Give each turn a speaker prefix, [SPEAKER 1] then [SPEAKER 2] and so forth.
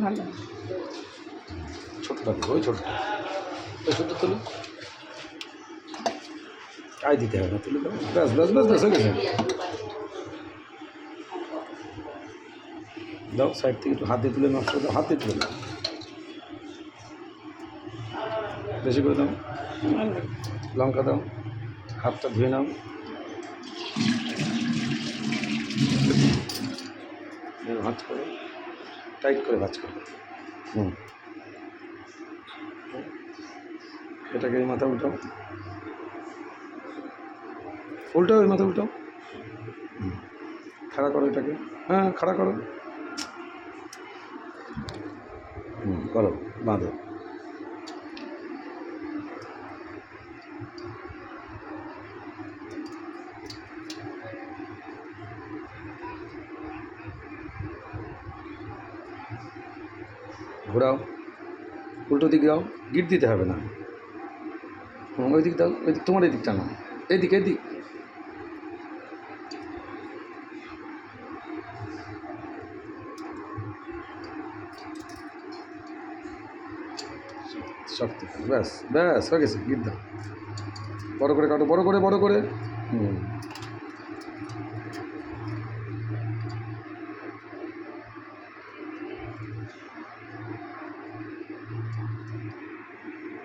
[SPEAKER 1] ভালো।
[SPEAKER 2] ছোটটা দেবো, ওই ছোটটা, ওই ছোটো তুলো, আয় দিতে হবে না, তুলে দাও, ব্যাস ব্যাস ব্যাস ব্যাস, হয়ে গেছে। দাও সাইড থেকে একটু হাত দিয়ে তুলে নষ্ট দাও, হাত দিয়ে তুলে দাও, বেশি করে দাও। লঙ্কা দাও, হাতটা ধুয়ে নাও, ভাঁজ করো, টাইট করে ভাঁজ করো। এটাকে এই মাথা উল্টাও, উল্টাও, এই মাথা উল্টাও, খাড়া করো এটাকে, হ্যাঁ খাড়া করো, করো, বাঁধো। ঘোরাও, উল্টো দিক দাও, গিট দিতে হবে না, ওই দিক দাও, ওই দিক, তোমার এই দিকটা না, এইদিক এইদিক, শক্তি, ব্যাস ব্যাস, হয়ে গেছে, গিট দাও, বড় করে কাটো, বড় করে বড় করে,